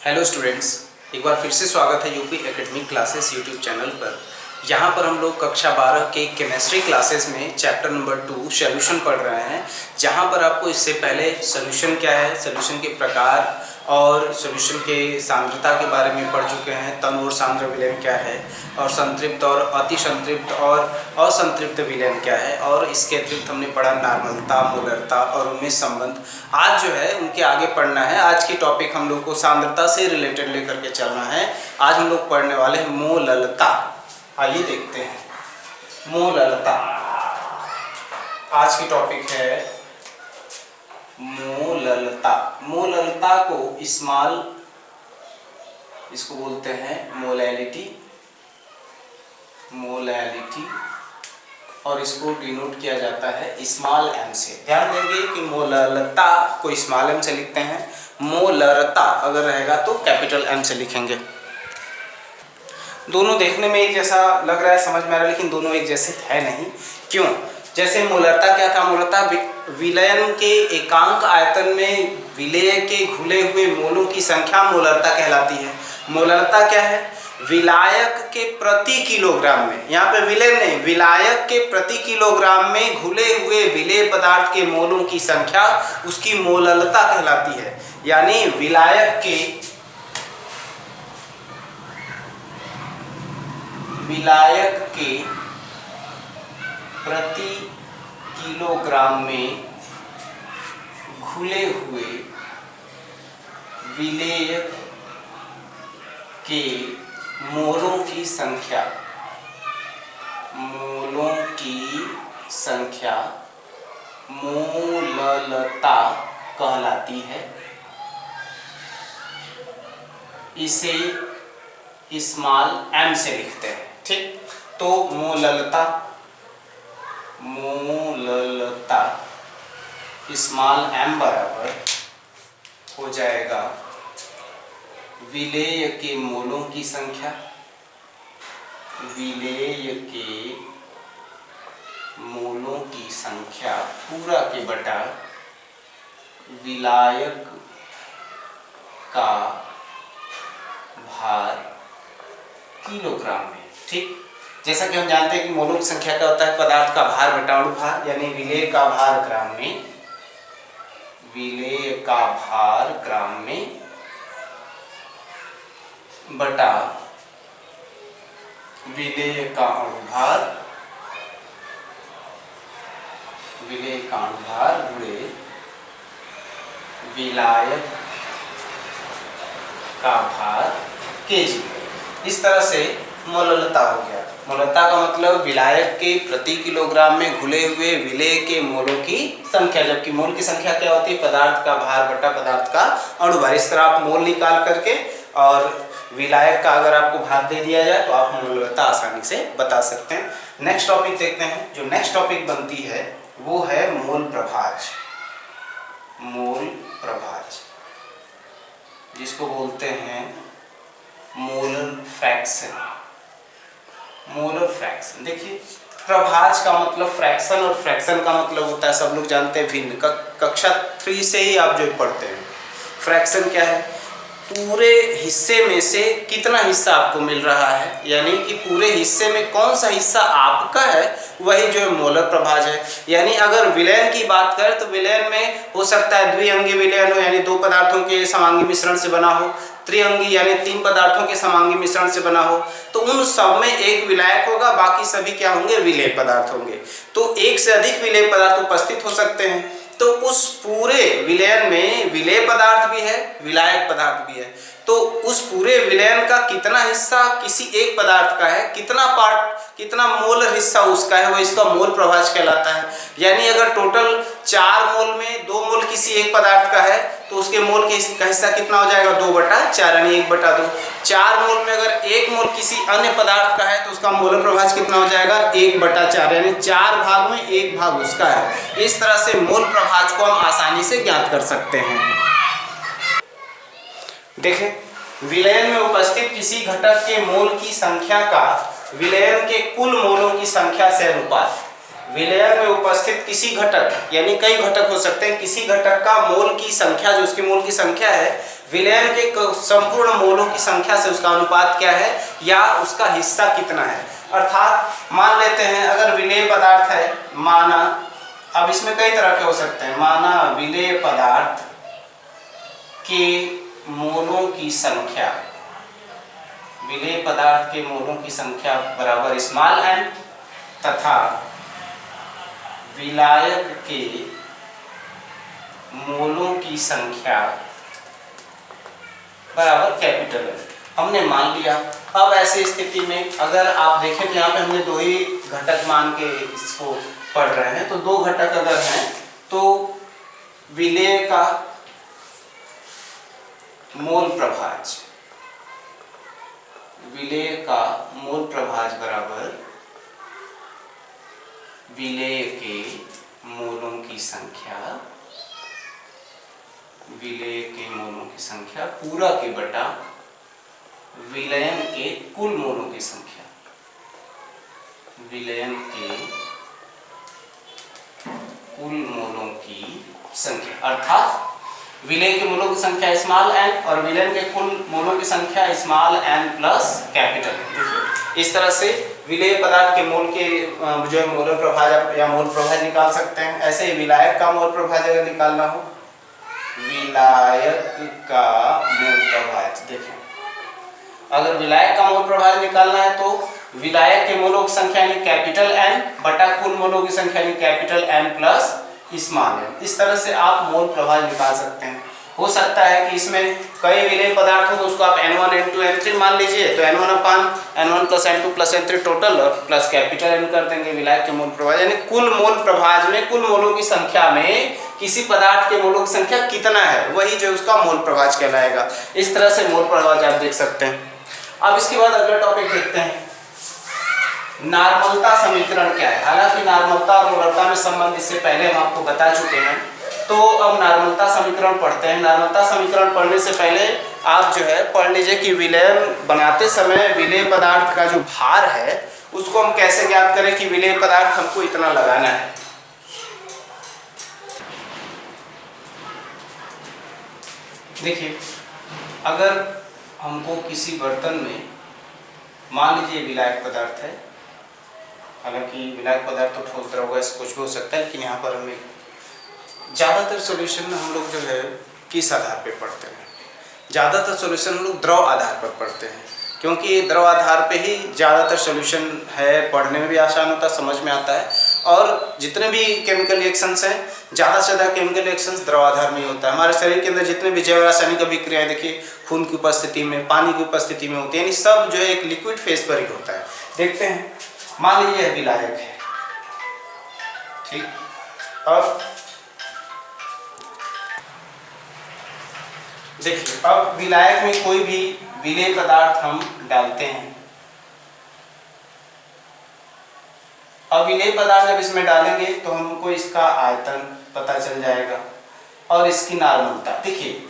Hello students, एक बार फिर से स्वागत है UP academic classes YouTube channel पर। यहाँ पर हम लोग कक्षा 12 के केमिस्ट्री क्लासेस में चैप्टर नंबर 2 सॉल्यूशन पढ़ रहे हैं। जहाँ पर आपको इससे पहले सॉल्यूशन क्या है, सॉल्यूशन के प्रकार और सॉल्यूशन के सांद्रता के बारे में पढ़ चुके हैं। तन और सांद्र विलयन क्या है, और संतृप्त और अति संतृप्त और असंतृप्त विलयन क्या है, और इसके अतिरिक्त हमने पढ़ा नार्मलता, मोलरता और उनमें संबंध। आज जो है उनके आगे पढ़ना है। आज की टॉपिक हम लोग को सांद्रता से रिलेटेड लेकर के चलना है। आज हम लोग पढ़ने वाले हैं मोललता। आइए देखते हैं मोललता। आज की टॉपिक है मोललता। मोललता को इसको बोलते हैं मोलैलिटी, और इसको डिनोट किया जाता है स्मॉल एम से। ध्यान देंगे कि मोललता को स्मॉल एम से लिखते हैं, मोलरता अगर रहेगा तो कैपिटल एम से लिखेंगे। दोनों देखने में एक जैसा लग रहा है, समझ में आ रहा है, लेकिन दोनों एक जैसे है नहीं। क्यों? जैसे मोलरता क्या था, मोलरता विलयन के एकांक आयतन में विलेय के घुले हुए मोलों की संख्या मोलरता कहलाती है। मोलरता क्या है? विलायक के प्रति किलोग्राम में, यहाँ पे विलयन नहीं, विलायक के प्रति किलोग्राम में घुले हुए विलेय पदार्थ के मोलों की संख्या उसकी मोललता कहलाती है। यानी विलायक के प्रति किलोग्राम में घुले हुए विलेय के मोलों की संख्या मोललता कहलाती है। इसे स्मॉल एम से लिखते हैं। ठीक, तो मोललता स्मॉल एम बराबर हो जाएगा विलेय के मोलों की संख्या, पूरा के बटा विलायक का भार किलोग्राम में। ठीक, जैसा कि हम जानते हैं कि मोलों की संख्या क्या होता है, पदार्थ का भार बटा अणु भार, यानी विलेय का भार ग्राम में बटा विलेय का अणु भार गुणे विलायक का भार केजी। इस तरह से मोललता हो गया। मोललता का मतलब विलायक के प्रति किलोग्राम में घुले हुए विलेय के मोलों की संख्या, जबकि मोल की संख्या क्या होती है, पदार्थ का भार बटा पदार्थ का अणु भार। इस तरह आप मोल निकाल करके और विलायक का अगर आपको भार दे दिया जाए तो आप मोललता आसानी से बता सकते हैं। नेक्स्ट टॉपिक देखते हैं। जो नेक्स्ट टॉपिक बनती है वो है मोल प्रभाज, जिसको बोलते हैं मोलर फ्रैक्शन। देखिए, प्रभाज का मतलब फ्रैक्शन और फ्रैक्शन का मतलब होता है, सब लोग जानते हैं, भिन्न। कक्षा 3 से ही आप जो पढ़ते हैं। फ्रैक्शन क्या है? पूरे हिस्से में से कितना हिस्सा आपको मिल रहा है, यानी कि पूरे हिस्से में कौन सा हिस्सा आपका है, वही जो है मोलर प्रभाज है। यानी अगर विलयन की बात करें तो विलयन में हो सकता है द्विअंगी विलयन हो, यानी 2 पदार्थों के समांगी मिश्रण से बना हो, त्रिअंगी यानी 3 पदार्थों के समांगी मिश्रण से बना हो। तो उन सब में एक विलायक होगा, बाकी सभी क्या होंगे, विलेय पदार्थ होंगे। तो एक से अधिक विलेय पदार्थ उपस्थित हो सकते हैं। तो उस पूरे विलयन में विलेय पदार्थ भी है, विलायक पदार्थ भी है। तो उस पूरे विलयन का कितना हिस्सा किसी एक पदार्थ का है, कितना मोल हिस्सा उसका है, वो इसका मोल प्रभाज कहलाता है। यानी अगर टोटल 4 मोल में 2 मोल किसी एक पदार्थ का है तो उसके मोल का हिस्सा कितना हो जाएगा, 2/4 यानी 1/2। 4 मोल में अगर 1 मोल किसी अन्य पदार्थ का है तो उसका मोलर प्रभाज कितना हो जाएगा, 1/4, यानी 4 भाग में 1 भाग उसका है। इस तरह से मोल प्रभाज को हम आसानी से ज्ञात कर सकते हैं। देखें, विलयन में उपस्थित किसी घटक के मोल की संख्या का विलयन के कुल मोलों की संख्या से अनुपात, विलयन में उपस्थित किसी घटक, यानी कई घटक हो सकते हैं, किसी घटक का मोल की संख्या, जो उसकी मोल की संख्या है, विलयन के संपूर्ण मोलों की संख्या से उसका अनुपात क्या है या उसका हिस्सा कितना है। अर्थात मान लेते हैं अगर विलेय पदार्थ है, माना, अब इसमें कई तरह के हो सकते हैं, माना विलेय पदार्थ के मोलों की संख्या, विलेय पदार्थ के मोलों की संख्या बराबर स्मॉल n तथा विलायक के मोलों की संख्या बराबर कैपिटल N। हमने मान लिया। अब ऐसी स्थिति में अगर आप देखें तो यहाँ पे हमने दो ही घटक मान के इसको पढ़ रहे हैं, तो दो घटक अगर हैं तो विलेय का मोल प्रभाज, विलेय का मोल प्रभाज बराबर विलेय के मोलों की संख्या, विलेय के मोलों की संख्या पूरा के बटा विलयन के कुल मोलों की संख्या, विलयन के कुल मोलों की संख्या। अर्थात विलेय के मोलों की संख्या स्मॉल n और विलयन के कुल मोलों की संख्या small n plus capital N। इस तरह से विलेय पदार्थ के मोल के जो है मोल प्रभाज या मोल प्रभाज निकाल सकते हैं। ऐसे ही विलायक का मोल प्रभाज अगर निकालना हो, विलायक का मोल प्रभाज, देखें अगर विलायक का मोल प्रभाज निकालना है तो विलायक के मोलों की संख्या यानी कैपिटल N बटा कुल मोलों की संख्या यानी capital N plus small n। इस तरह से आप मोल प्रभाज निकाल सकते हैं। हो सकता है कि इसमें कई विलेय पदार्थ हो तो उसको आप N1 N2 N3 मान लीजिए, तो N1 अपान N1 plus N2 plus N3 total और प्लस कैपिटल N कर देंगे विलायक के मोल प्रभाज, यानी कुल मोल प्रभाज में कुल मोलों की संख्या में किसी पदार्थ के मोलों की संख्या कितना है वही जो उसका मोल प्रभाज कहलाएगा। इस तरह से मोल प्रभाज आप देख सकते हैं। अब इसके बाद अगला टॉपिक देखते हैं, नार्मलता समीकरण क्या है। हालांकि नार्मलता और मोलरता में संबंध इससे पहले हम आपको बता चुके हैं, तो अब नार्मलता समीकरण पढ़ते हैं। नार्मलता समीकरण पढ़ने से पहले आप जो है पढ़ लीजिए कि विलयन बनाते समय विलेय पदार्थ का जो भार है उसको हम कैसे ज्ञात करें कि विलेय पदार्थ हमको इतना लगाना है। देखिए अगर हमको किसी बर्तन में, मान लीजिए विलायक पदार्थ है, हालांकि विलायक पदार्थ तो ठोस द्रव गैस कुछ भी हो सकता है, लेकिन यहाँ पर हमें ज़्यादातर सॉल्यूशन हम लोग जो है किस आधार पे पढ़ते हैं, ज़्यादातर सॉल्यूशन हम लोग द्रव आधार पर पढ़ते हैं, क्योंकि द्रव आधार पे ही ज़्यादातर सॉल्यूशन है, पढ़ने में भी आसान होता है, समझ में आता है। और जितने भी केमिकल रिएक्शंस हैं, ज़्यादा से ज़्यादा केमिकल रिएक्शंस द्रव आधार में ही होता है। हमारे शरीर के अंदर जितने भी जैव रासायनिक अभिक्रियाएं देखिए खून की उपस्थिति में, पानी की उपस्थिति में होती है, यानी सब जो है एक लिक्विड फेज पर ही होता है। देखते हैं, मान लीजिए विलायक है, ठीक, अब देखिए अब विलायक में कोई भी विलेय पदार्थ हम डालते हैं। अब विलेय पदार्थ जब इसमें डालेंगे तो हमको इसका आयतन पता चल जाएगा और इसकी नार्मलता। देखिए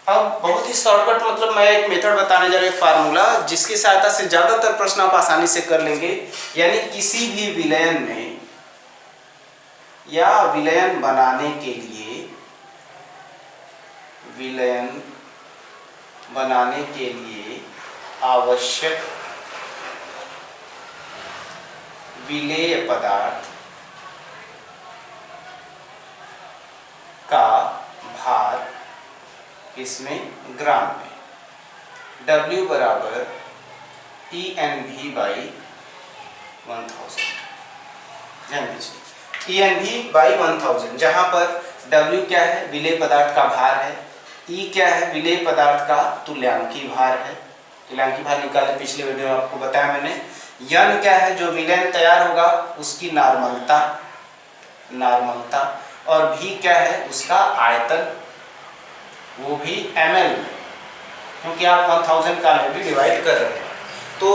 अब बहुत ही शॉर्टकट, मतलब मैं एक मेथड बताने जा रहा हूँ, एक फार्मूला जिसकी सहायता से ज़्यादातर प्रश्न आप आसानी से कर लेंगे। यानी किसी भी विलयन में या विलयन बनाने के लिए, विलयन बनाने के लिए आवश्यक विलेय पदार्थ का भार इसमें ग्राम में, W बराबर EnV बाई 1000, ध्यान दीजिए EnV बाई 1000, जहाँ पर W क्या है, विलेय पदार्थ का भार है, E क्या है, विलेय पदार्थ का तुल्यांकी भार है, तुल्यांकी भार निकाले पिछले वीडियो में आपको बताया मैंने। N क्या है, जो विलयन तैयार होगा उसकी नार्मलता, नार्मलता, और V क्या है, उसका आयतन, वो भी ml, क्योंकि आप 1000 का भी डिवाइड कर रहे हैं। तो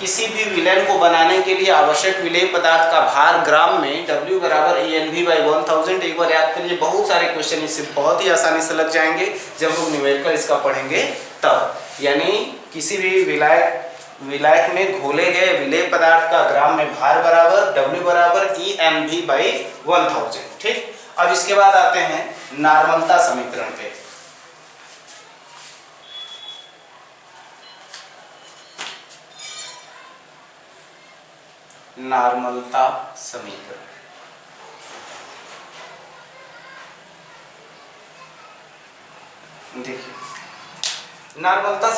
किसी भी विलयन को बनाने के लिए आवश्यक विलेय पदार्थ का भार ग्राम में W बराबर EnV बाई 1000। एक बार याद करिए, बहुत सारे क्वेश्चन इससे बहुत ही आसानी से लग जाएंगे जब हम न्यूमेरिकल इसका पढ़ेंगे तब। यानी किसी भी विलायक विलायक में घोले गए विलेय पदार्थ का ग्राम में भार बराबर W बराबर EmV/1000। ठीक, अब इसके बाद आते हैं नॉर्मलता समीकरण पे। नॉर्मलता समीकरण, देखिए नॉर्मलता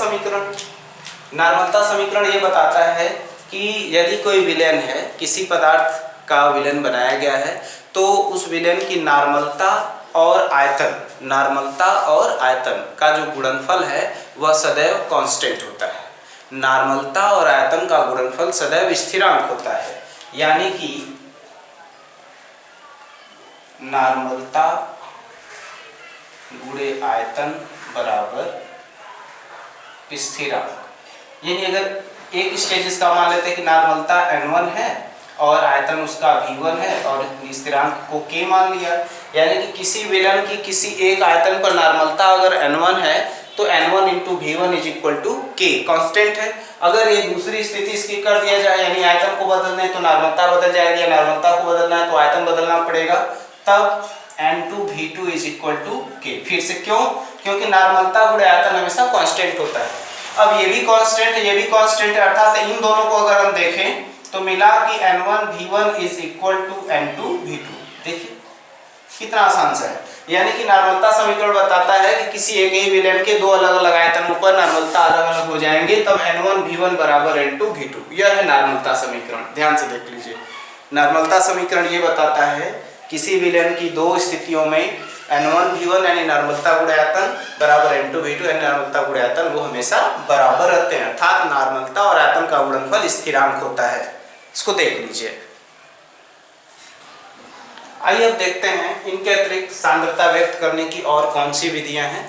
समीकरण ये बताता है कि यदि कोई विलयन है, किसी पदार्थ का विलयन बनाया गया है, तो उस विलयन की नॉर्मलता और आयतन का जो गुणनफल है वह सदैव कांस्टेंट होता है। नॉर्मलता और आयतन का गुणनफल सदैव स्थिरांक होता है, यानी कि नॉर्मलता गुणे आयतन बराबर स्थिरांक। यानी अगर एक स्टेज इसका मान लेते हैं कि नॉर्मलता n1 है और आयतन उसका v1 है और स्थिरांक को k मान लिया, यानी कि किसी विलयन की किसी एक आयतन पर नॉर्मलता अगर n1 है तो n1 into v1 is equal to k, constant है। अगर ये दूसरी स्थिति इसकी कर दिया जाए, यानी आयतन को बदलना है तो नॉर्मलता बदल जाएगी, या नॉर्मलता को बदलना है तो आयतन बदलना पड़ेगा, तब n2 v2 is equal to k। फिर से क्यों? क्योंकि नॉर्मलता गुणे आयतन हमेशा कांस्टेंट होता है। अब ये भी कांस्टेंट है, ये भी कांस्टेंट है, अर्थात इन दोनों को अगर हम देखें तो मिला कि n1 v1 is equal to n2 v2। देखिए कितना आसान सा है। यानी कि नॉर्मलता समीकरण बताता है कि किसी एक ही विलयन के दो अलग अलग आयतनों पर नॉर्मलता अलग अलग हो जाएंगे, तब n1 v1 बराबर n2 v2। यह है नॉर्मलता समीकरण। ध्यान से देख लीजिए, नॉर्मलता समीकरण ये बताता है किसी विलयन की दो स्थितियों में n1 v1 यानी नॉर्मलता गुणे आयतन बराबर n2 v2 यानी नॉर्मलता गुणे आयतन वो हमेशा बराबर रहते हैं, अर्थात नॉर्मलता और आयतन का गुणनफल स्थिरांक होता है। इसको देख लीजिए। आइए अब देखते हैं इनके अतिरिक्त सांद्रता व्यक्त करने की और कौन सी विधियां हैं,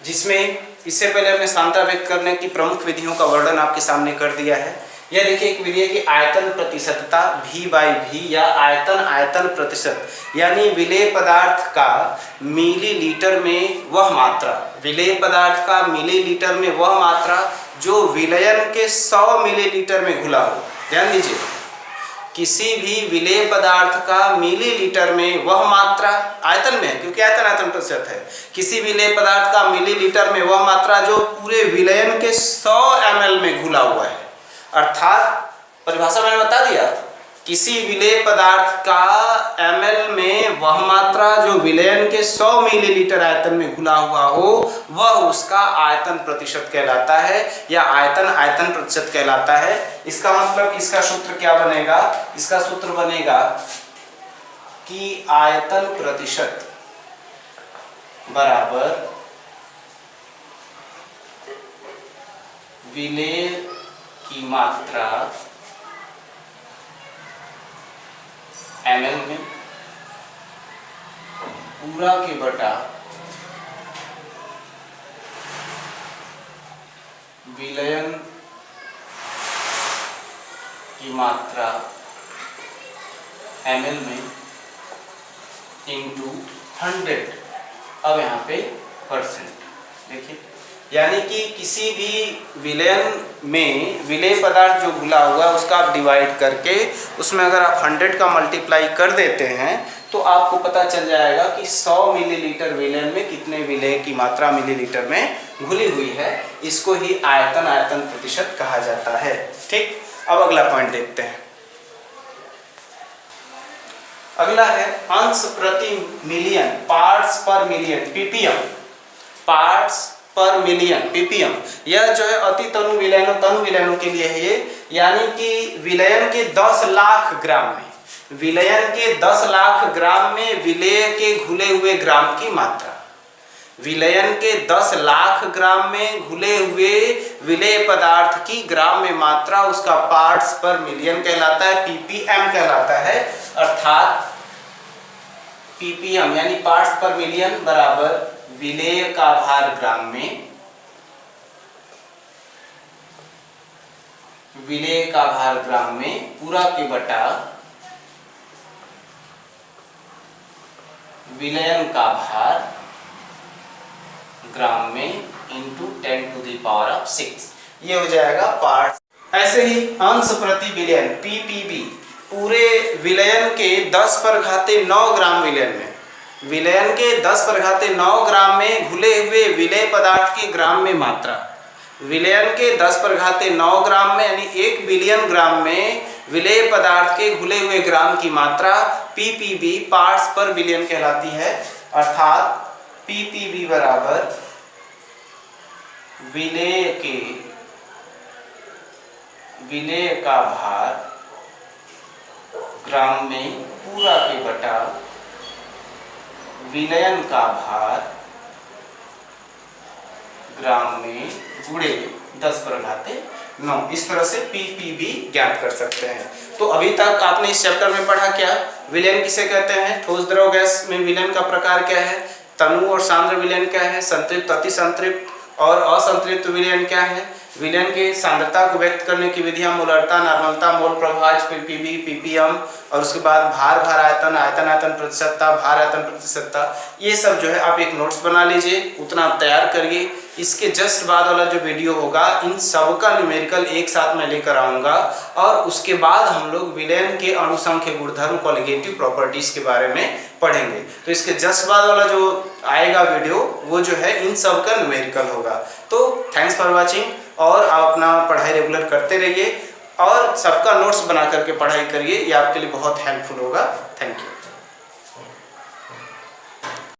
जिसमें इससे पहले हमने सांद्रता व्यक्त करने की प्रमुख विधियों का वर्णन आपके सामने कर दिया है। यह देखिए एक विधि है कि आयतन प्रतिशतता V/V या आयतन प्रतिशत, यानी विलेय पदार्थ का मिलीलीटर में वह मात्रा, विलेय पदार्थ का मिलीलीटर में वह मात्रा जो विलयन के 100 मिलीलीटर में घुला हो। ध्यान दीजिए, किसी भी विलेय पदार्थ का मिलीलीटर में वह मात्रा, आयतन में है क्योंकि आयतन प्रतिशत है, किसी विलेय पदार्थ का मिलीलीटर में वह मात्रा जो पूरे विलयन के 100 ml में घुला हुआ है। अर्थात परिभाषा मैंने बता दिया, किसी विलेय पदार्थ का ml में वह मात्रा जो विलयन के 100 मिलीलीटर आयतन में घुला हुआ हो वह उसका आयतन प्रतिशत कहलाता है, या आयतन प्रतिशत कहलाता है। इसका मतलब इसका सूत्र क्या बनेगा? इसका सूत्र बनेगा कि आयतन प्रतिशत बराबर विलेय की मात्रा ml में पूरा के बटा विलयन की मात्रा ml में इंटू 100। अब यहाँ पे परसेंट देखिए, यानी कि किसी भी विलयन में विलेय पदार्थ जो घुला हुआ है उसका आप डिवाइड करके उसमें अगर आप 100 का मल्टीप्लाई कर देते हैं तो आपको पता चल जाएगा कि 100 मिलीलीटर विलयन में कितने विलेय की मात्रा मिलीलीटर में घुली हुई है। इसको ही आयतन प्रतिशत कहा जाता है। ठीक, अब अगला पॉइंट देखते हैं। अगला है अंश प्रति मिलियन, पार्ट्स पर मिलियन, ppm, पार्ट्स पर मिलियन ppm। यह जो है अति तनु विलयनों के लिए है ये, यानी कि विलयन के 10 लाख ग्राम में, विलयन के 10 लाख ग्राम में विलेय के घुले हुए ग्राम की मात्रा, विलयन के 10 लाख ग्राम में घुले हुए विलेय पदार्थ की ग्राम में मात्रा उसका पार्ट्स पर मिलियन कहलाता है, ppm कहलाता है। अर्थात ppm यानी पार्ट्स पर मिलियन बराबर विलेय का भार ग्राम में, विलेय का भार ग्राम में पूरा के बटा विलयन का भार ग्राम में इंटू 10⁶ ये हो जाएगा पार्ट। ऐसे ही अंश प्रति विलयन पीपीवी, पूरे विलयन के 10⁻9 ग्राम विलयन में, विलयन के 10⁻9 ग्राम में घुले हुए विलय पदार्थ की ग्राम में मात्रा, विलयन के 10⁻9 ग्राम में यानी 1 बिलियन ग्राम में विलय पदार्थ के घुले हुए ग्राम की मात्रा पीपीवी पार्ट्स पर बिलियन कहलाती है। अर्थात पीपीवी बराबर विलय का भार ग्राम में पूरा के बटा विलयन का भार ग्राम में गुणे 10⁻9। इस तरह से पीपीवी ज्ञात कर सकते हैं। तो अभी तक आपने इस चैप्टर में पढ़ा क्या, विलयन किसे कहते हैं, ठोस द्रव गैस में विलयन का प्रकार क्या है, तनु और सांद्र विलयन क्या है, संतृप्त अतिसंतृप्त और असंतृप्त विलयन क्या है, विलयन की सांद्रता को व्यक्त करने की विधियां मोलरता, नॉर्मलता, मोल प्रभाज, पीपीवी, पीपीएम, और उसके बाद भार भार आयतन, आयतन आयतन प्रतिशतता, भार आयतन प्रतिशतता, ये सब जो है आप एक नोट्स बना लीजिए, उतना आप तैयार करिए। इसके जस्ट बाद वाला जो वीडियो होगा इन सब का न्यूमेरिकल एक साथ मैं लेकर आऊँगा, और उसके बाद हम लोग विलयन के अणुसंख्य गुणधर्म कॉलिगेटिव प्रॉपर्टीज के बारे में पढ़ेंगे। तो इसके जस्ट बाद वाला जो आएगा वीडियो वो जो है इन सब का न्यूमेरिकल होगा। तो थैंक्स फॉर वॉचिंग, और आप अपना पढ़ाई रेगुलर करते रहिए और सबका नोट्स बना करके पढ़ाई करिए, ये आपके लिए बहुत हेल्पफुल होगा। Thank you.